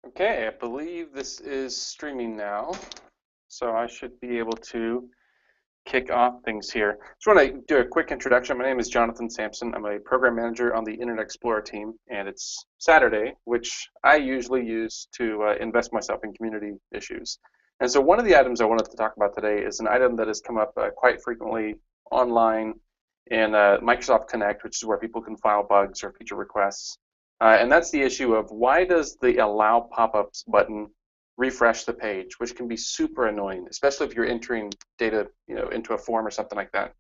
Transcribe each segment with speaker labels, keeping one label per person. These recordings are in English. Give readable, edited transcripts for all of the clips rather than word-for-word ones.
Speaker 1: Okay, I believe this is streaming now, so I should be able to kick off things here. Just want to do a quick introduction. My name is Jonathan Sampson. I'm a program manager on the Internet Explorer team, and it's Saturday, which I usually use to invest myself in community issues. And so one of the items I wanted to talk about today is an item that has come up quite frequently online in Microsoft Connect, which is where people can file bugs or feature requests. And that's the issue of why does the Allow Pop-ups button refresh the page, which can be super annoying, especially if you're entering data, into a form or something like that.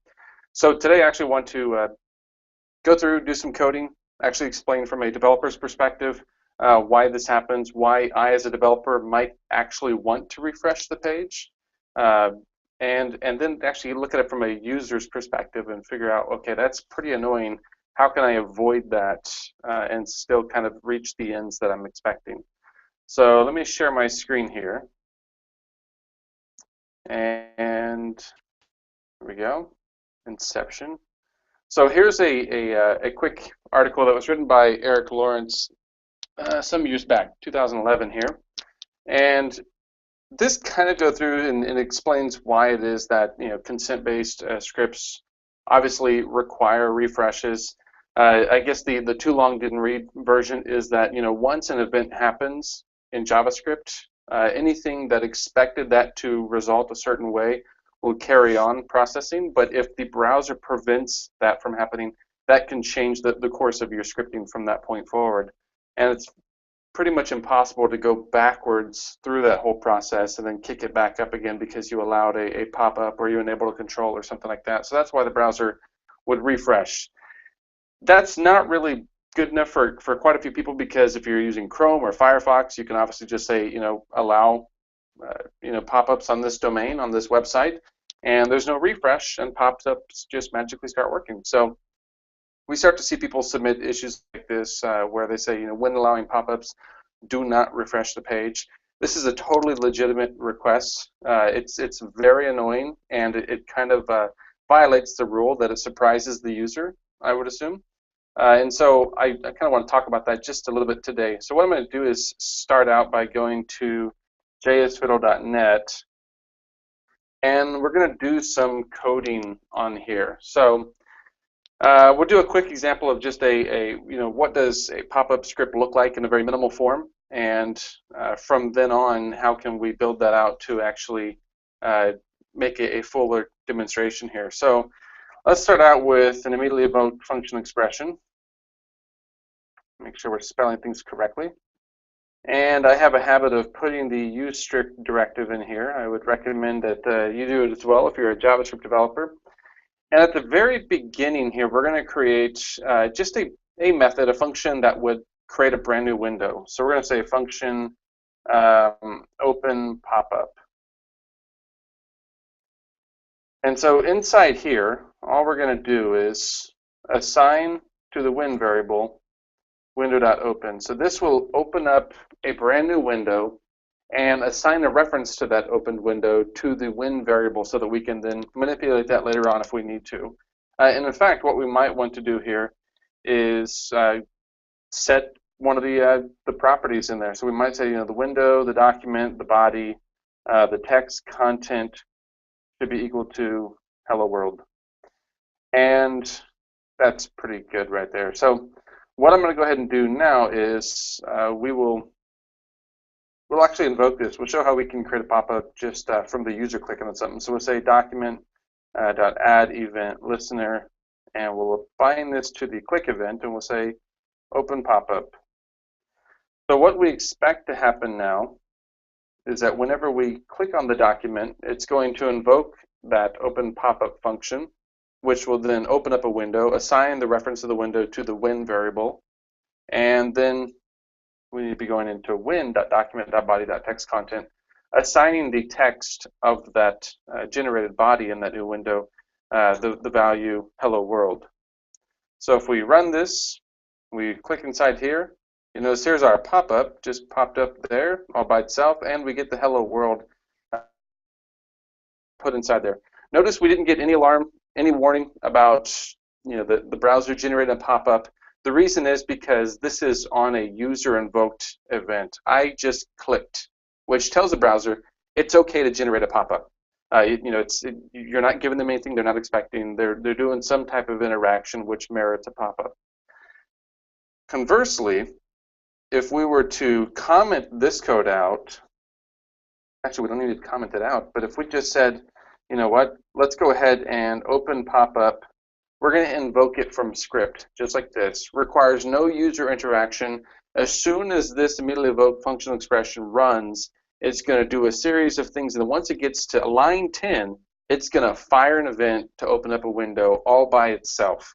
Speaker 1: So today I actually want to go through, do some coding, actually explain from a developer's perspective why this happens, why I as a developer might actually want to refresh the page, uh, and then actually look at it from a user's perspective and figure out, okay, that's pretty annoying. How can I avoid that and still kind of reach the ends that I'm expecting? So let me share my screen here. And here we go, Inception. So here's a quick article that was written by Eric Lawrence some years back, 2011 here. And this kind of go through and explains why it is that consent-based scripts obviously require refreshes. I guess the too long didn't read version is that once an event happens in JavaScript, anything that expected that to result a certain way will carry on processing. But if the browser prevents that from happening, that can change the course of your scripting from that point forward. And it's pretty much impossible to go backwards through that whole process and then kick it back up again because you allowed a pop-up or you enabled a control or something like that. So that's why the browser would refresh. That's not really good enough for quite a few people, because if you're using Chrome or Firefox, you can obviously just say, allow pop-ups on this domain, on this website, and there's no refresh, and pop-ups just magically start working. So we start to see people submit issues like this where they say, when allowing pop-ups, do not refresh the page. This is a totally legitimate request. It's very annoying, and it kind of violates the rule that it surprises the user, I would assume. And so I kind of want to talk about that just a little bit today. So what I'm going to do is start out by going to jsfiddle.net, and we're going to do some coding on here. So we'll do a quick example of just what does a pop-up script look like in a very minimal form, and from then on, how can we build that out to actually make a fuller demonstration here. So let's start out with an immediately invoked function expression. Make sure we're spelling things correctly. And I have a habit of putting the use strict directive in here. I would recommend that you do it as well if you're a JavaScript developer. And at the very beginning here, we're going to create just a method, a function that would create a brand new window. So we're going to say function open popup. And so inside here, all we're going to do is assign to the win variable window.open. So this will open up a brand new window and assign a reference to that opened window to the win variable so that we can then manipulate that later on if we need to. And in fact, what we might want to do here is set one of the properties in there. So we might say, the window, the document, the body, the text content should be equal to hello world. And that's pretty good right there. So what I'm going to go ahead and do now is we'll actually invoke this. We'll show how we can create a pop-up just from the user clicking on something. So we'll say document dot add event listener, and we'll bind this to the click event, and we'll say open pop-up. So what we expect to happen now is that whenever we click on the document, it's going to invoke that open pop-up function, which will then open up a window, assign the reference of the window to the win variable, and then we need to be going into win.document.body.textContent, assigning the text of that generated body in that new window the value hello world. So if we run this, we click inside here, you notice here's our pop-up just popped up there all by itself, and we get the hello world put inside there. Notice we didn't get any alarm, any warning about the browser generated a pop-up. The reason is because this is on a user-invoked event. I just clicked, which tells the browser it's okay to generate a pop-up. You're not giving them anything they're not expecting. They're doing some type of interaction which merits a pop-up. Conversely, if we were to comment this code out, actually we don't need to comment it out, but if we just said, you know what, let's go ahead and open pop-up. We're going to invoke it from script, just like this. Requires no user interaction. As soon as this immediately evoked functional expression runs, it's going to do a series of things, and once it gets to line 10, it's going to fire an event to open up a window all by itself.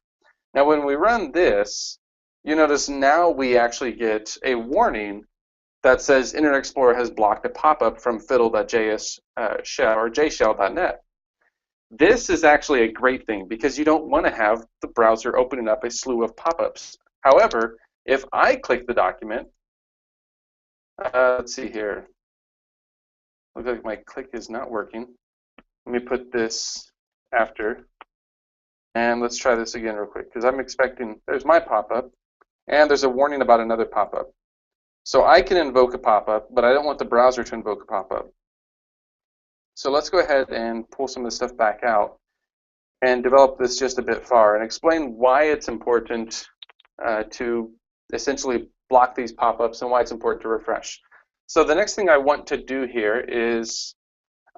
Speaker 1: Now, when we run this, you notice now we actually get a warning that says Internet Explorer has blocked a pop-up from fiddle.js shell or jshell.net. This is actually a great thing because you don't want to have the browser opening up a slew of pop-ups. However, if I click the document, let's see here. Looks like my click is not working. Let me put this after. And let's try this again real quick because I'm expecting, there's my pop-up, and there's a warning about another pop-up. So I can invoke a pop-up, but I don't want the browser to invoke a pop-up. So let's go ahead and pull some of this stuff back out and develop this just a bit far and explain why it's important to essentially block these pop-ups and why it's important to refresh. So the next thing I want to do here is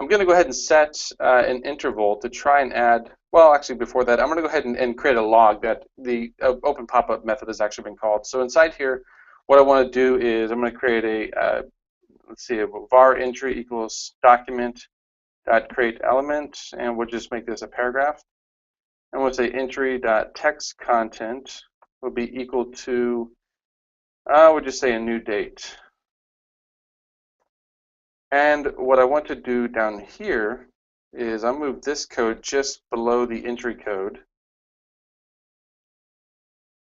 Speaker 1: I'm going to go ahead and set an interval to try and add, well, actually before that, I'm going to go ahead and create a log that the open pop-up method has actually been called. So inside here, what I want to do is I'm going to create a, let's see, a var entry equals document dot create element, and we'll just make this a paragraph. And we'll say entry dot text content will be equal to, we'll just say a new date. And what I want to do down here is I'll move this code just below the entry code.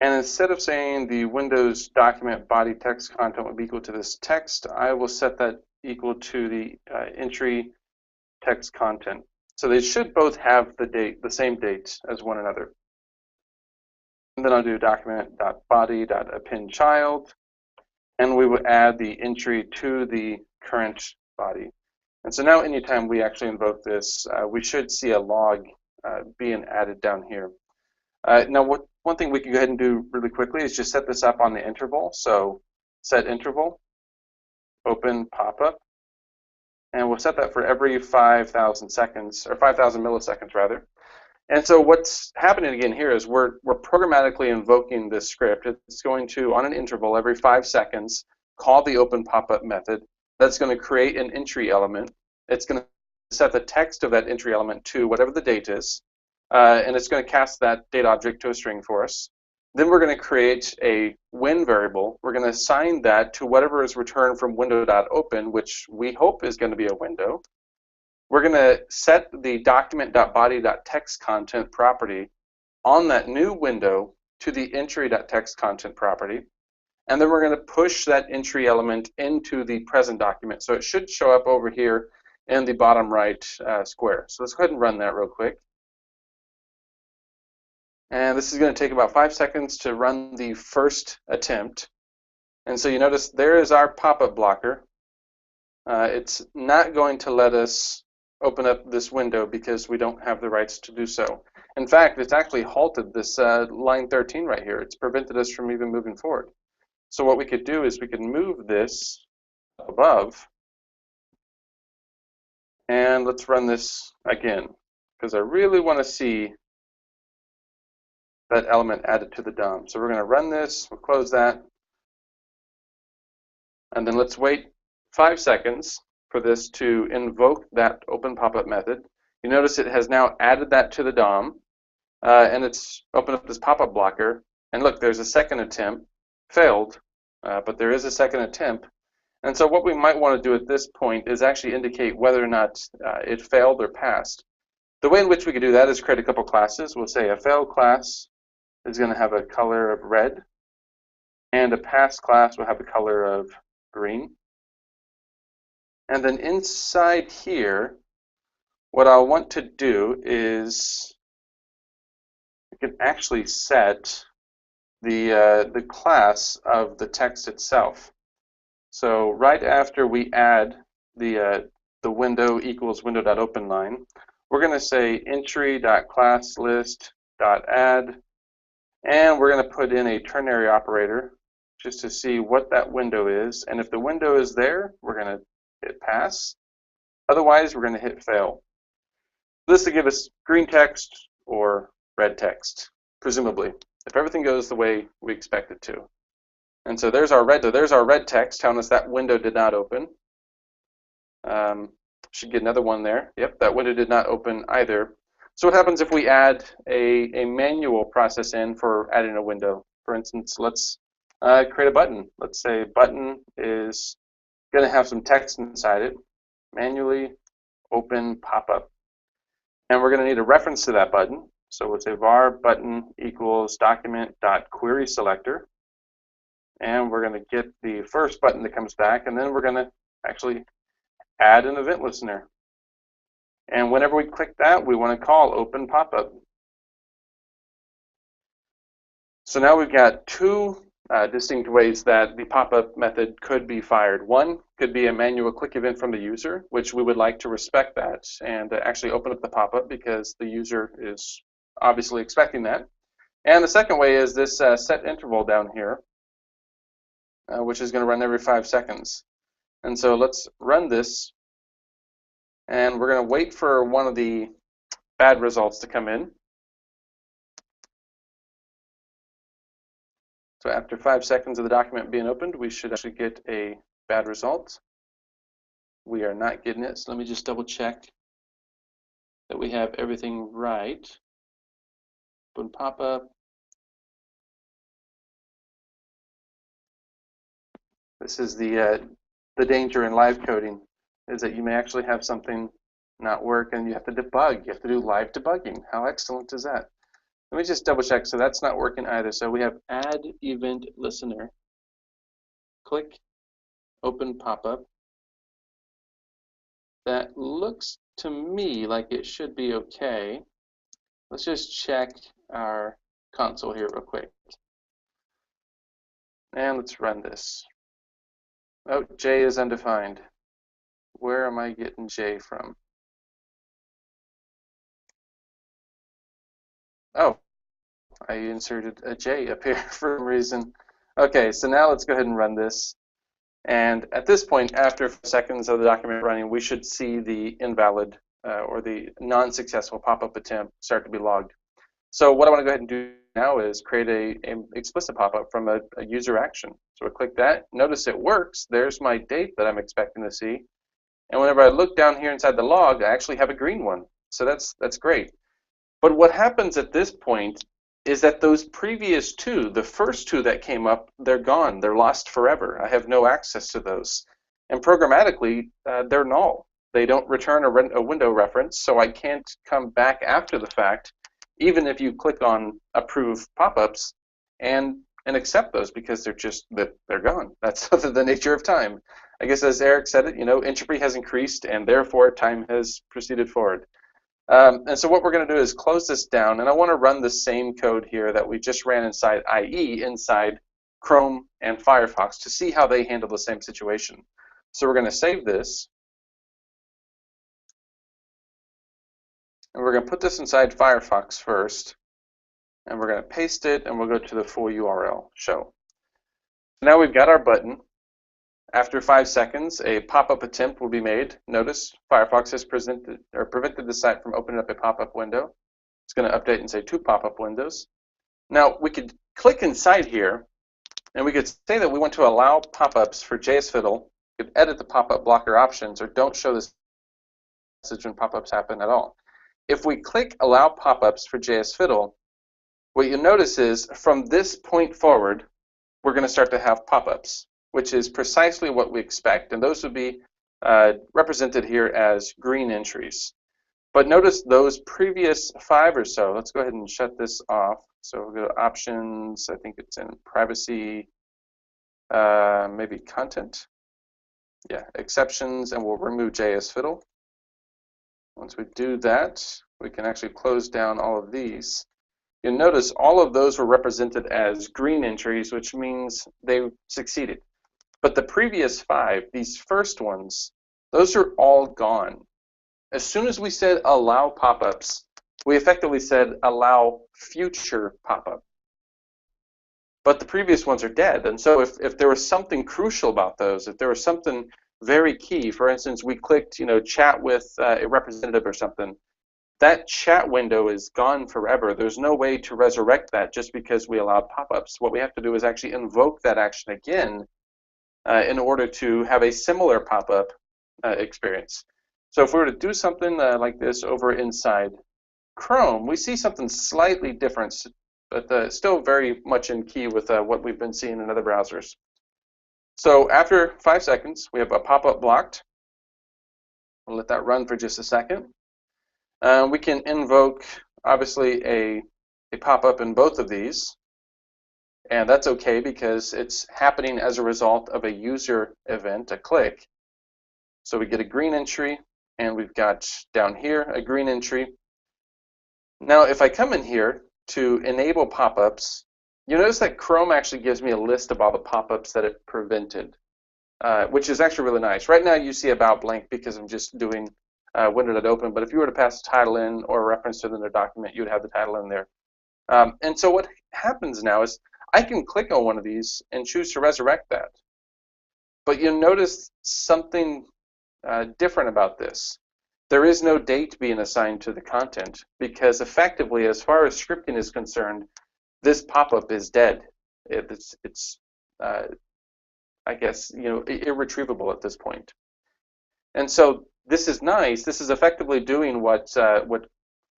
Speaker 1: And instead of saying the Windows document body text content will be equal to this text, I will set that equal to the entry text content. So they should both have the same date as one another. And then I'll do document.body.append child, and we will add the entry to the current body. And so now anytime we actually invoke this, we should see a log being added down here. Now, one thing we can go ahead and do really quickly is just set this up on the interval. So set interval, open pop-up, and we'll set that for every 5,000 seconds, or 5,000 milliseconds rather. And so what's happening again here is we're programmatically invoking this script. It's going to, on an interval every 5 seconds, call the open pop-up method. That's going to create an entry element. It's going to set the text of that entry element to whatever the date is. And it's going to cast that date object to a string for us. Then we're going to create a win variable. We're going to assign that to whatever is returned from window.open, which we hope is going to be a window. We're going to set the document.body.text content property on that new window to the entry.text content property. And then we're going to push that entry element into the present document. So it should show up over here in the bottom right square. So let's go ahead and run that real quick. And this is going to take about 5 seconds to run the first attempt. And so you notice there is our pop-up blocker. It's not going to let us open up this window because we don't have the rights to do so. In fact, it's actually halted this line 13 right here. It's prevented us from even moving forward. So what we could do is we could move this above. And let's run this again because I really want to see that element added to the DOM. So we're going to run this, we'll close that, and then let's wait 5 seconds for this to invoke that open pop-up method. You notice it has now added that to the DOM, and it's opened up this pop-up blocker. And look, there's a second attempt, failed, but there is a second attempt. And so what we might want to do at this point is actually indicate whether or not it failed or passed. The way in which we could do that is create a couple classes. We'll say a fail class is going to have a color of red, and a pass class will have a color of green. And then inside here, what I'll want to do is we can actually set the class of the text itself. So right after we add the window equals window.openLine, we're going to say entry.classList.add, and we're going to put in a ternary operator just to see what that window is. And if the window is there, we're going to hit pass. Otherwise, we're going to hit fail. This will give us green text or red text, presumably, if everything goes the way we expect it to. And so there's our red text telling us that window did not open. Should get another one there. Yep, that window did not open either. So what happens if we add a manual process in for adding a window? For instance, let's create a button. Let's say button is going to have some text inside it. Manually open popup. And we're going to need a reference to that button. So we'll say var button equals document.querySelector. And we're going to get the first button that comes back, and then we're going to actually add an event listener. And whenever we click that, we want to call open popup. So now we've got two distinct ways that the popup method could be fired. One could be a manual click event from the user, which we would like to respect that and actually open up the popup because the user is obviously expecting that. And the second way is this set interval down here, which is going to run every 5 seconds. And so let's run this, and we're going to wait for one of the bad results to come in. So after 5 seconds of the document being opened, we should actually get a bad result. We are not getting it, so let me just double check that we have everything right. Open popup. This is the danger in live coding, is that you may actually have something not work and you have to debug. You have to do live debugging. How excellent is that? Let me just double check. So that's not working either. So we have add event listener. Click open popup. That looks to me like it should be okay. Let's just check our console here real quick. And let's run this. Oh, J is undefined. Where am I getting J from? Oh, I inserted a J up here for some reason. Okay, so now let's go ahead and run this. And at this point, after 5 seconds of the document running, we should see the invalid or the non-successful pop-up attempt start to be logged. So what I want to go ahead and do now is create an explicit pop-up from a user action. So I click that. Notice it works. There's my date that I'm expecting to see. And whenever I look down here inside the log, I actually have a green one. So that's great. But what happens at this point is that those previous two, the first two that came up, they're gone. They're lost forever. I have no access to those. And programmatically, they're null. They don't return a window reference, so I can't come back after the fact, even if you click on approve pop-ups and accept those, because they're gone. That's the nature of time. I guess as Eric said it, entropy has increased, and therefore time has proceeded forward. And so what we're going to do is close this down, and I want to run the same code here that we just ran inside IE inside Chrome and Firefox to see how they handle the same situation. So we're going to save this, and we're going to put this inside Firefox first, and we're going to paste it, and we'll go to the full URL, show. Now we've got our button. After 5 seconds, a pop-up attempt will be made. Notice Firefox has prevented the site from opening up a pop-up window. It's going to update and say 2 pop-up windows. Now we could click inside here, and we could say that we want to allow pop-ups for JSFiddle. We could edit the pop-up blocker options, or don't show this message when pop-ups happen at all. If we click allow pop-ups for JSFiddle, what you'll notice is from this point forward, we're going to start to have pop-ups, which is precisely what we expect. And those would be represented here as green entries. But notice those previous 5 or so. Let's go ahead and shut this off. So we'll go to options. I think it's in privacy, maybe content. Yeah, exceptions, and we'll remove JSFiddle. Once we do that, we can actually close down all of these. you'll notice all of those were represented as green entries, which means they succeeded. But the previous 5, these first ones, those are all gone. As soon as we said allow pop-ups, we effectively said allow future pop-up. But the previous ones are dead. And so if there was something crucial about those, if there was something very key, for instance, we clicked, chat with a representative or something, that chat window is gone forever. There's no way to resurrect that just because we allowed pop-ups. What we have to do is actually invoke that action again in order to have a similar pop-up experience. So if we were to do something like this over inside Chrome, we see something slightly different, but still very much in key with what we've been seeing in other browsers. So after 5 seconds, we have a pop-up blocked. We'll let that run for just a second. We can invoke, obviously, a pop-up in both of these. And that's okay because it's happening as a result of a user event, a click. So we get a green entry, and we've got down here a green entry. Now, if I come in here to enable pop-ups, you notice that Chrome actually gives me a list of all the pop-ups that it prevented, which is actually really nice. Right now, you see about blank because I'm just doing window.open, but if you were to pass a title in or a reference to the document, you'd have the title in there. And so what happens now is I can click on one of these and choose to resurrect that. But you'll notice something different about this. There is no date being assigned to the content because effectively, as far as scripting is concerned, this pop-up is dead. It's I guess, irretrievable at this point. And so this is nice. This is effectively doing what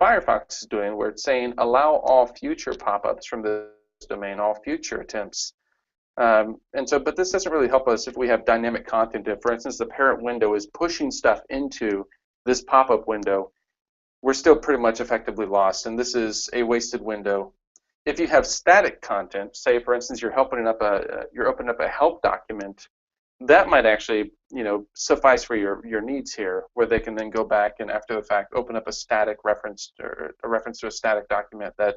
Speaker 1: Firefox is doing, where it's saying allow all future pop-ups from this domain, all future attempts. But this doesn't really help us if we have dynamic content. If, for instance, the parent window is pushing stuff into this pop-up window, we're still pretty much effectively lost, and this is a wasted window. If you have static content, say, for instance, you're opening up a help document, that might actually, suffice for your needs here, where they can then go back and after the fact open up a static reference or a reference to a static document that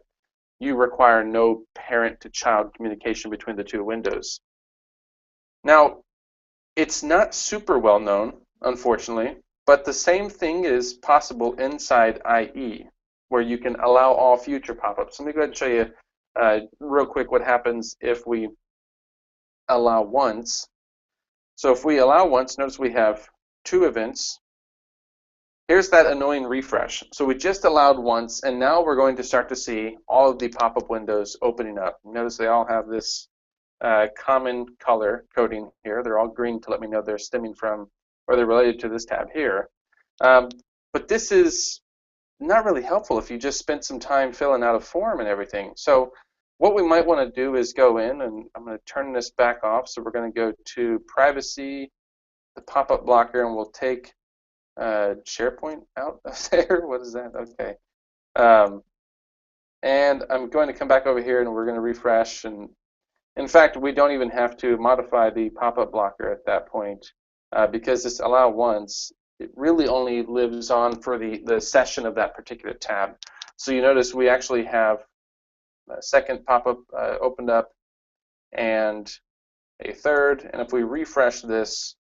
Speaker 1: you require no parent-to-child communication between the two windows. Now, it's not super well known, unfortunately, but the same thing is possible inside IE, where you can allow all future pop-ups. Let me go ahead and show you real quick what happens if we allow once. So if we allow once, notice we have 2 events. Here's that annoying refresh. So we just allowed once, and now we're going to start to see all of the pop-up windows opening up. Notice they all have this common color coding here. They're all green to let me know they're stemming from, or they're related to this tab here. But this is not really helpful if you just spent some time filling out a form and everything. So what we might want to do is go in, and I'm going to turn this back off. So we're going to go to privacy, the pop-up blocker, and we'll take SharePoint out of there. What is that? Okay. And I'm going to come back over here, and we're going to refresh. And in fact, we don't even have to modify the pop-up blocker at that point because this allow once, it really only lives on for the session of that particular tab. So you notice we actually have a second pop-up opened up and a third. And if we refresh this,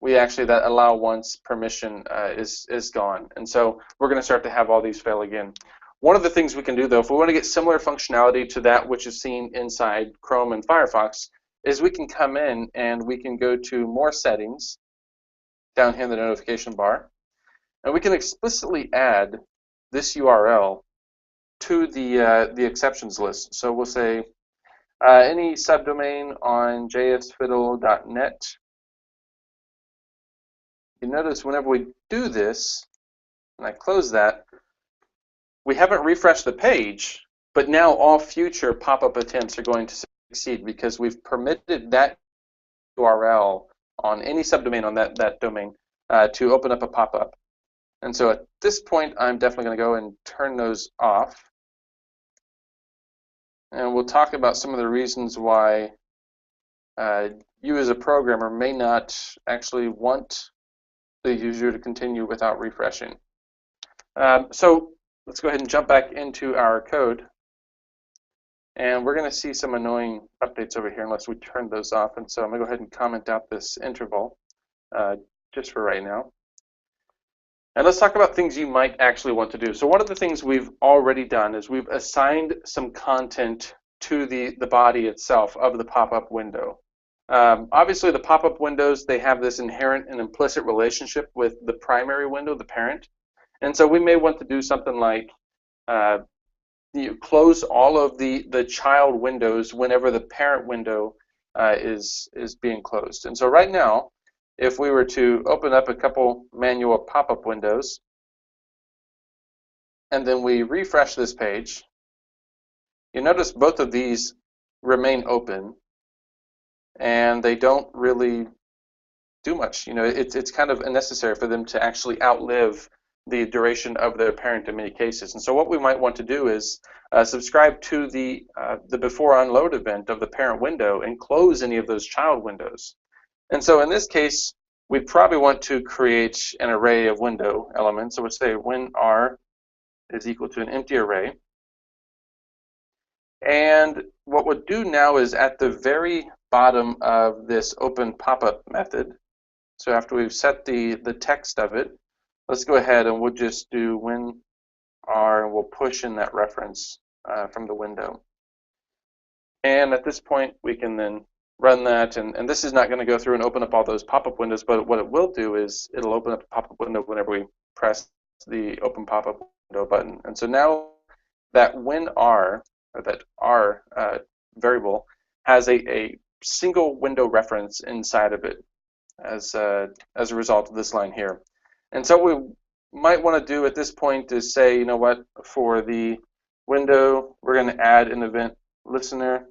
Speaker 1: we actually, that allow once permission is gone. And so we're going to start to have all these fail again. One of the things we can do, though, if we want to get similar functionality to that which is seen inside Chrome and Firefox, is we can come in and we can go to More Settings down here in the notification bar, and we can explicitly add this URL to the exceptions list. So we'll say any subdomain on jsfiddle.net. You notice whenever we do this, and I close that, we haven't refreshed the page, but now all future pop-up attempts are going to succeed because we've permitted that URL on any subdomain on that domain to open up a pop-up. And so at this point, I'm definitely going to go and turn those off. And we'll talk about some of the reasons why you as a programmer may not actually want the user to continue without refreshing. So let's go ahead and jump back into our code. And we're going to see some annoying updates over here unless we turn those off. And so I'm going to go ahead and comment out this interval just for right now. And let's talk about things you might actually want to do. So one of the things we've already done is we've assigned some content to the body itself of the pop-up window. Obviously, the pop-up windows, they have this inherent and implicit relationship with the primary window, the parent. And so we may want to do something like you close all of the child windows whenever the parent window is being closed. And so right now, if we were to open up a couple manual pop-up windows, and then we refresh this page, you notice both of these remain open, and they don't really do much. You know, it's kind of unnecessary for them to actually outlive the duration of their parent in many cases. And so what we might want to do is subscribe to the before unload event of the parent window and close any of those child windows. And so in this case, we'd probably want to create an array of window elements. So we'd say when R is equal to an empty array. And what we'll do now is at the very bottom of this open pop-up method, so after we've set the text of it, let's go ahead and we'll just do when R, and we'll push in that reference from the window. And at this point, we can then run that, and this is not going to go through and open up all those pop-up windows, but what it will do is it'll open up a pop-up window whenever we press the open pop-up window button. And so now that when R, or that R variable, has a single window reference inside of it as a result of this line here. And so what we might want to do at this point is say, you know what, for the window, we're going to add an event listener,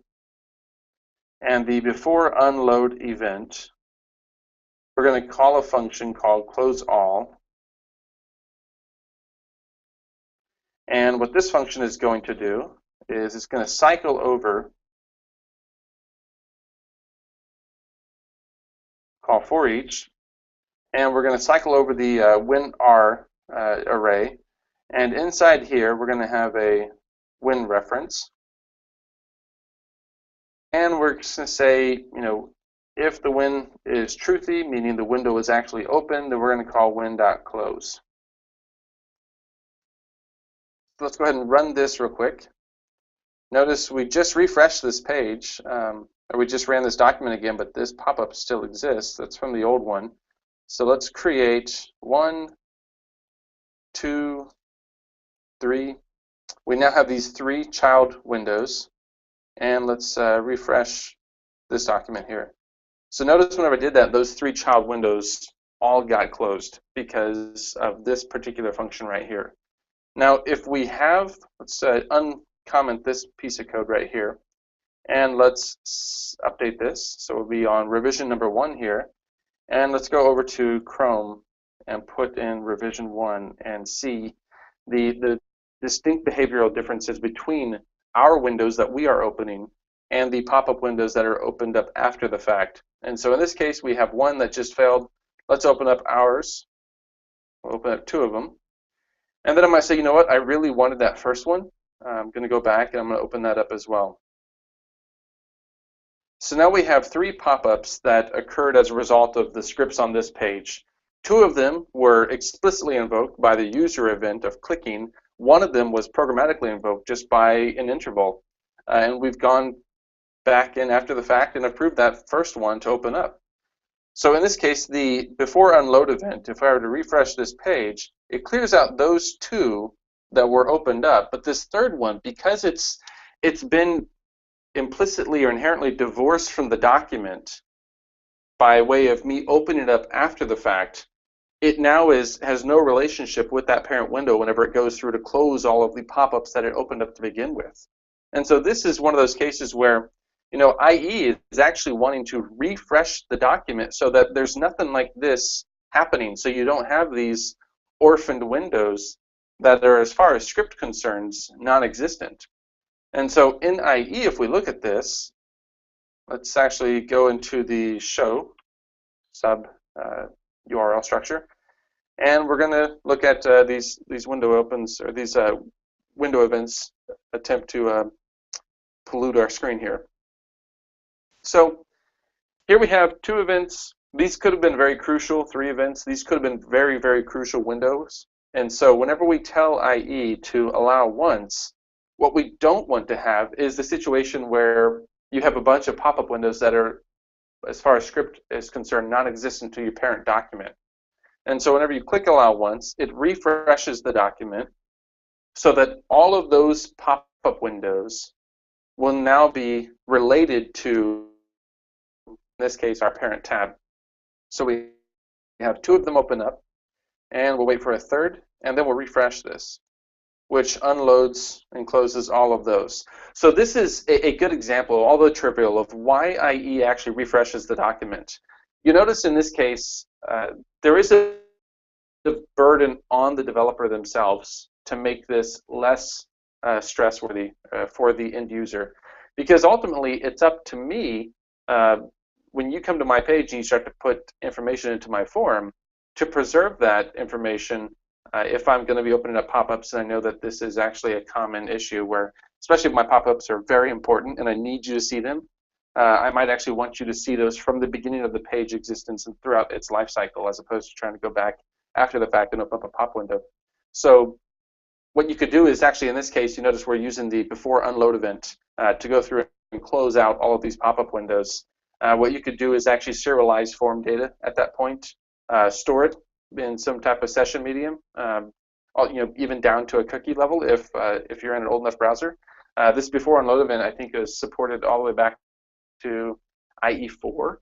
Speaker 1: and the before unload event, we're going to call a function called close all. And what this function is going to do is it's going to cycle over call for each, and we're going to cycle over the when R array, and inside here we're going to have a when reference. And we're just going to say, you know, if the when is truthy, meaning the window is actually open, then we're going to call when.close. So let's go ahead and run this real quick. Notice we just refreshed this page, or we just ran this document again, but this pop-up still exists. That's from the old one. So let's create 1, 2, 3. We now have these 3 child windows. And let's refresh this document here. So notice whenever I did that, those 3 child windows all got closed because of this particular function right here. Now, if we have, let's uncomment this piece of code right here, and let's update this. So we'll be on revision number 1 here, and let's go over to Chrome and put in revision 1 and see the distinct behavioral differences between our windows that we are opening and the pop-up windows that are opened up after the fact. And so in this case, we have one that just failed. Let's open up ours. We'll open up 2 of them. And then I might say, you know what, I really wanted that first one. I'm going to go back and I'm going to open that up as well. So now we have 3 pop-ups that occurred as a result of the scripts on this page. 2 of them were explicitly invoked by the user event of clicking. One of them was programmatically invoked just by an interval. And we've gone back in after the fact and approved that first one to open up. So in this case, the before unload event, if I were to refresh this page, it clears out those 2 that were opened up. But this third one, because it's been implicitly or inherently divorced from the document by way of me opening it up after the fact, it now has no relationship with that parent window whenever it goes through to close all of the pop-ups that it opened up to begin with. And so this is one of those cases where, you know, IE is actually wanting to refresh the document so that there's nothing like this happening. So you don't have these orphaned windows that are, as far as script concerns, non-existent. And so in IE, if we look at this, let's actually go into the show sub URL structure, and we're going to look at these window opens, or these window events, attempt to pollute our screen here. So here we have 2 events. These could have been very crucial, 3 events. These could have been very, very crucial windows. And so whenever we tell IE to allow once, what we don't want to have is the situation where you have a bunch of pop-up windows that are, as far as script is concerned, non-existent to your parent document. And so whenever you click allow once, it refreshes the document so that all of those pop-up windows will now be related to, in this case, our parent tab. So we have 2 of them open up, and we'll wait for a third, and then we'll refresh this, which unloads and closes all of those. So this is a good example, although trivial, of why IE actually refreshes the document. You notice in this case, there is a burden on the developer themselves to make this less stress-worthy for the end user. Because ultimately, it's up to me, when you come to my page and you start to put information into my form, to preserve that information if I'm going to be opening up pop-ups and I know that this is actually a common issue where, especially if my pop-ups are very important and I need you to see them, I might actually want you to see those from the beginning of the page existence and throughout its life cycle, as opposed to trying to go back after the fact and open up a pop window. So what you could do is actually, in this case, you notice we're using the before unload event to go through and close out all of these pop-up windows. What you could do is actually serialize form data at that point, store it in some type of session medium, even down to a cookie level if you're in an old enough browser. This before unload event, I think, is supported all the way back to IE4.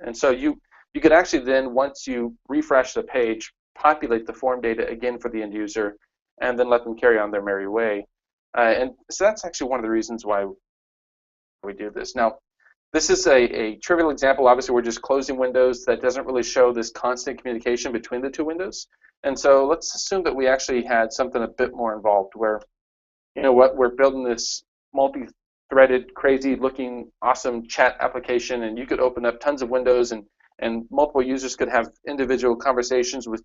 Speaker 1: And so you could actually then, once you refresh the page, populate the form data again for the end user, and then let them carry on their merry way. And so that's actually one of the reasons why we do this. Now, this is a trivial example. Obviously, we're just closing windows. That doesn't really show this constant communication between the 2 windows. And so let's assume that we actually had something a bit more involved where, you know what, we're building this multi-threaded, crazy-looking, awesome chat application, and you could open up tons of windows, and multiple users could have individual conversations with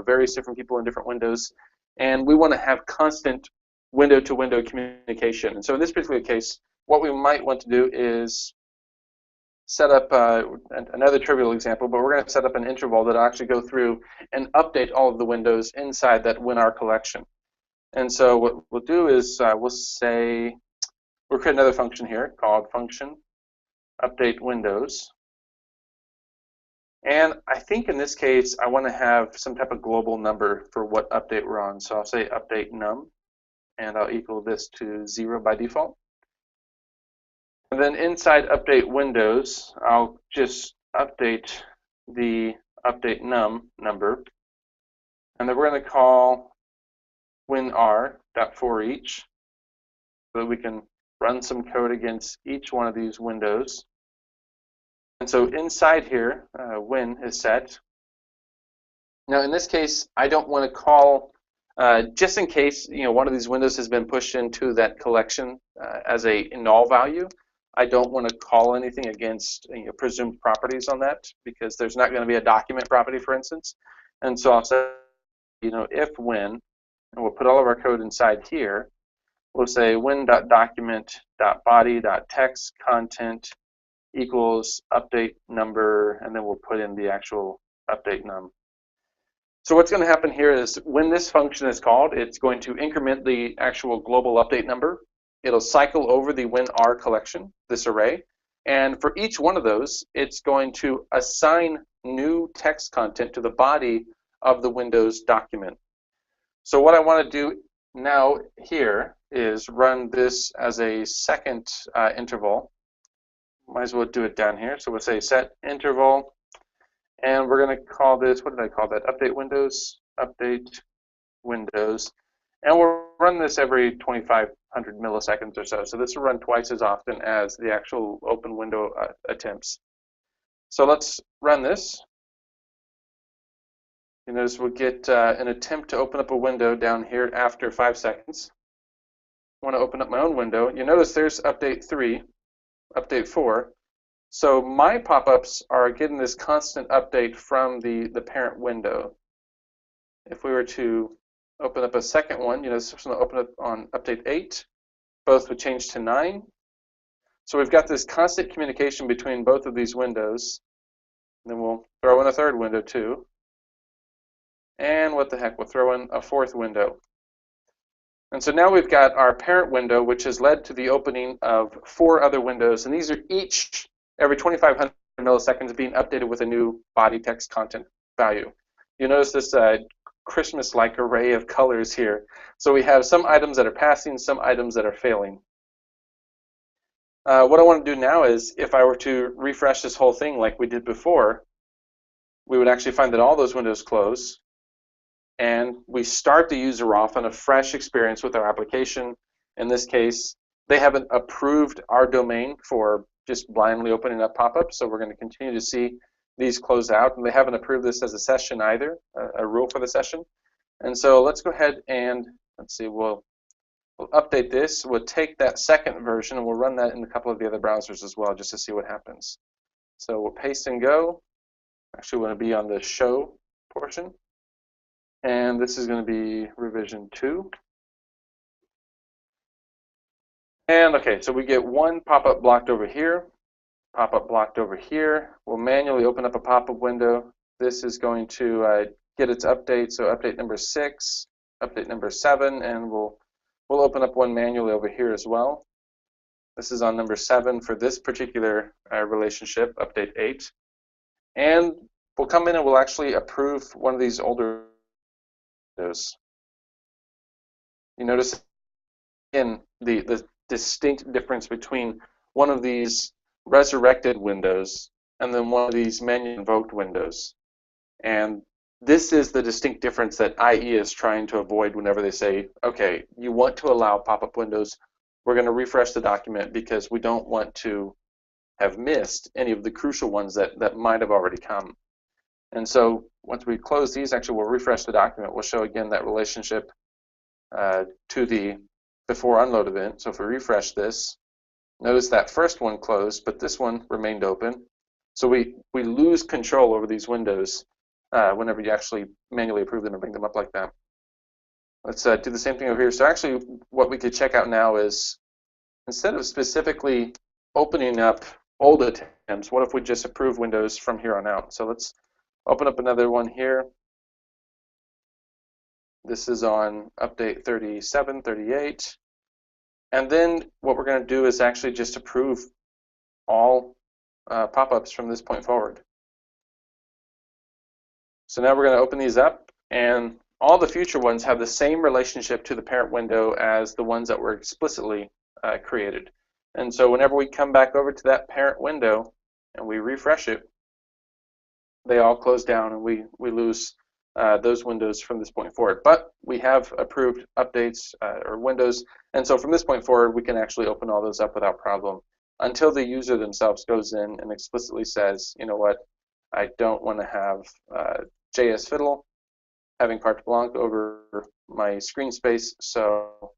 Speaker 1: various different people in different windows. And we want to have constant window-to-window communication. And so in this particular case, what we might want to do is set up another trivial example, but we're going to set up an interval that will actually go through and update all of the windows inside that WinR collection. And so what we'll do is we'll create another function here called function update windows. And I think in this case, I want to have some type of global number for what update we're on. So I'll say update num, and I'll equal this to 0 by default. And then inside update windows, I'll just update the update num number. And then we're going to call winr.forEach so that we can run some code against each one of these windows. And so inside here, win is set. Now in this case, I don't want to call, just in case one of these windows has been pushed into that collection as a null value, I don't want to call anything against presumed properties on that, because there's not going to be a document property, for instance. And so I'll say, if win, and we'll put all of our code inside here. We'll say win.document.body.text content equals update number, and then we'll put in the actual update num. So what's going to happen here is when this function is called, it's going to increment the actual global update number. It'll cycle over the WinR collection, this array, and for each one of those, it's going to assign new text content to the body of the Windows document. So what I want to do now here is run this as a second interval. Might as well do it down here. So we'll say set interval, and we're going to call this, what did I call that? Update windows, and we'll run this every 2,500 milliseconds or so. So this will run twice as often as the actual open window attempts. So let's run this. You notice we'll get an attempt to open up a window down here after 5 seconds. I want to open up my own window. You notice there's update 3, update 4. So my pop-ups are getting this constant update from the parent window. If we were to open up a second one, this is going to open up on update 8. both would change to 9. So we've got this constant communication between both of these windows. And then we'll throw in a third window too. And what the heck, we'll throw in a fourth window. And so now we've got our parent window, which has led to the opening of 4 other windows. And these are each every 2,500 milliseconds being updated with a new body text content value. You notice this Christmas-like array of colors here. So we have some items that are passing, some items that are failing. What I want to do now is, if I were to refresh this whole thing like we did before, we would actually find that all those windows close, and we start the user off on a fresh experience with our application. In this case, they haven't approved our domain for just blindly opening up pop-ups, so we're going to continue to see these close out, and they haven't approved this as a session either, a rule for the session. And so let's go ahead and, let's see, we'll update this. We'll take that second version and we'll run that in a couple of the other browsers as well, just to see what happens. So we'll paste and go. Actually, we want to be on the show portion. And this is going to be revision 2. And okay, so we get one pop-up blocked over here, pop-up blocked over here. We'll manually open up a pop-up window. This is going to get its update, so update number 6, update number 7, and we'll open up one manually over here as well. This is on number 7 for this particular relationship, update 8. And we'll come in and we'll actually approve one of these older windows. You notice in the distinct difference between one of these resurrected windows and then one of these manually invoked windows. And this is the distinct difference that IE is trying to avoid whenever they say, okay, you want to allow pop-up windows, we're going to refresh the document because we don't want to have missed any of the crucial ones that might have already come. And so once we close these, actually we'll refresh the document. We'll show again that relationship to the before unload event. So if we refresh this, notice that first one closed, but this one remained open. So we lose control over these windows whenever you actually manually approve them and bring them up like that. Let's do the same thing over here. So actually what we could check out now is, instead of specifically opening up old attempts, what if we just approve windows from here on out? So let's open up another one here. This is on update 37, 38. And then what we're going to do is actually just approve all pop-ups from this point forward. So now we're going to open these up, and all the future ones have the same relationship to the parent window as the ones that were explicitly created. And so whenever we come back over to that parent window and we refresh it, they all close down and we lose those windows from this point forward. But we have approved updates or windows, and so from this point forward we can actually open all those up without problem until the user themselves goes in and explicitly says, you know what, I don't want to have JS Fiddle having carte blanche over my screen space, so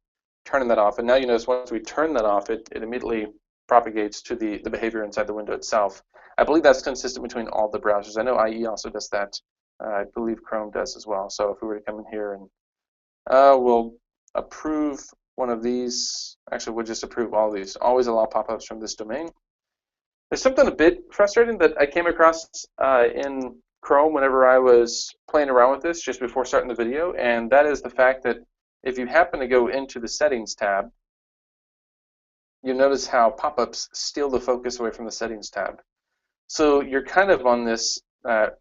Speaker 1: turning that off. And now you notice once we turn that off, it immediately propagates to the behavior inside the window itself. I believe that's consistent between all the browsers. I know IE also does that. I believe Chrome does as well. So if we were to come in here and we'll approve one of these, actually we'll just approve all these. Always allow pop-ups from this domain. There's something a bit frustrating that I came across in Chrome whenever I was playing around with this just before starting the video, and that is the fact that if you happen to go into the Settings tab, you notice how pop-ups steal the focus away from the Settings tab. So you're kind of on this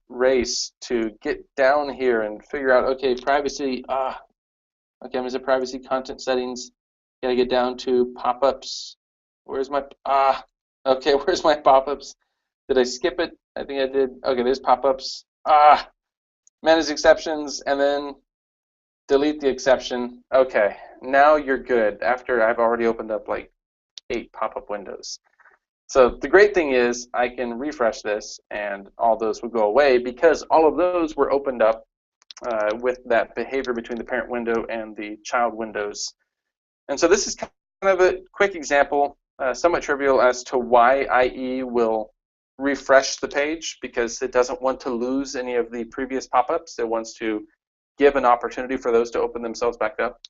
Speaker 1: race to get down here and figure out, okay, privacy, okay, I'm in privacy content settings, gotta get down to pop-ups. Where's my, okay, where's my pop-ups? Did I skip it? I think I did. Okay, there's pop-ups. Manage exceptions, and then delete the exception. Okay, now you're good after I've already opened up like 8 pop-up windows. So the great thing is I can refresh this and all those will go away because all of those were opened up with that behavior between the parent window and the child windows. And so this is kind of a quick example, somewhat trivial, as to why IE will refresh the page, because it doesn't want to lose any of the previous pop-ups. It wants to give an opportunity for those to open themselves back up.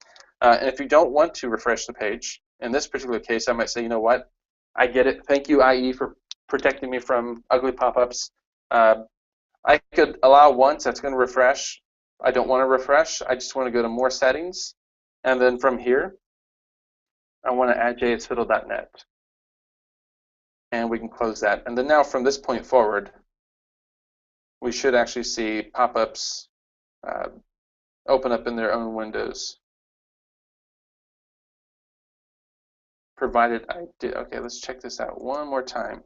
Speaker 1: And if you don't want to refresh the page, in this particular case, I might say, you know what, I get it. Thank you, IE, for protecting me from ugly pop-ups. I could allow once. That's going to refresh. I don't want to refresh. I just want to go to more settings. And then from here, I want to add jsfiddle.net. And we can close that. And then now from this point forward, we should actually see pop-ups open up in their own windows. Provided I did. Okay, let's check this out one more time.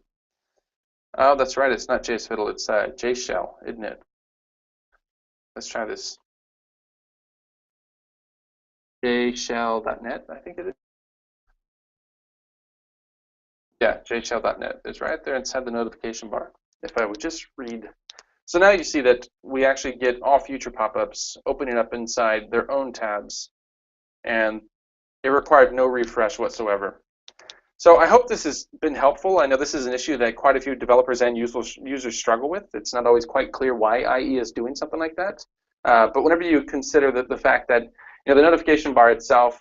Speaker 1: Oh, that's right. It's not jsfiddle. It's jshell, isn't it? Let's try this. jshell.net, I think it is. Yeah, jshell.net is right there inside the notification bar. If I would just read. So now you see that we actually get all future pop-ups opening up inside their own tabs, and it required no refresh whatsoever. So I hope this has been helpful. I know this is an issue that quite a few developers and users struggle with. It's not always quite clear why IE is doing something like that. But whenever you consider the fact that the notification bar itself,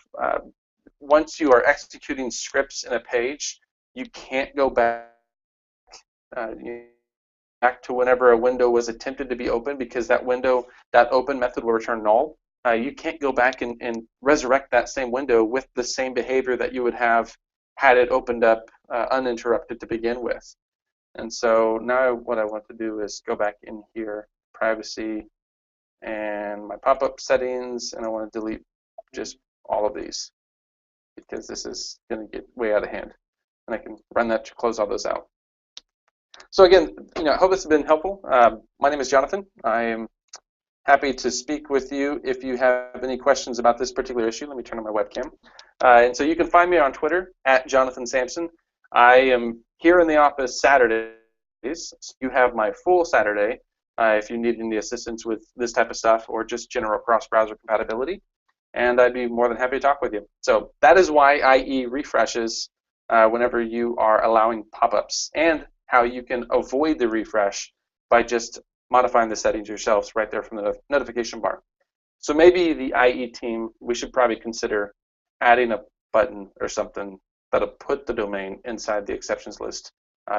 Speaker 1: once you are executing scripts in a page, you can't go back to whenever a window was attempted to be opened, because that window, that open method will return null. You can't go back and resurrect that same window with the same behavior that you would have had it opened up uninterrupted to begin with. And so now what I want to do is go back in here, privacy, and my pop-up settings, and I want to delete just all of these because this is going to get way out of hand. And I can run that to close all those out. So again, I hope this has been helpful. My name is Jonathan. I am happy to speak with you if you have any questions about this particular issue. Let me turn on my webcam. And so you can find me on Twitter at Jonathan Sampson. I am here in the office Saturdays. So you have my full Saturday if you need any assistance with this type of stuff or just general cross-browser compatibility. And I'd be more than happy to talk with you. So that is why IE refreshes whenever you are allowing pop-ups, and how you can avoid the refresh by just modifying the settings yourselves right there from the notification bar. So maybe the IE team, we should probably consider adding a button or something that'll put the domain inside the exceptions list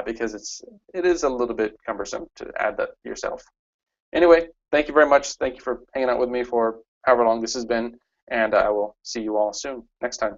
Speaker 1: because it is a little bit cumbersome to add that yourself. Anyway, thank you very much. Thank you for hanging out with me for however long this has been, and I will see you all soon next time.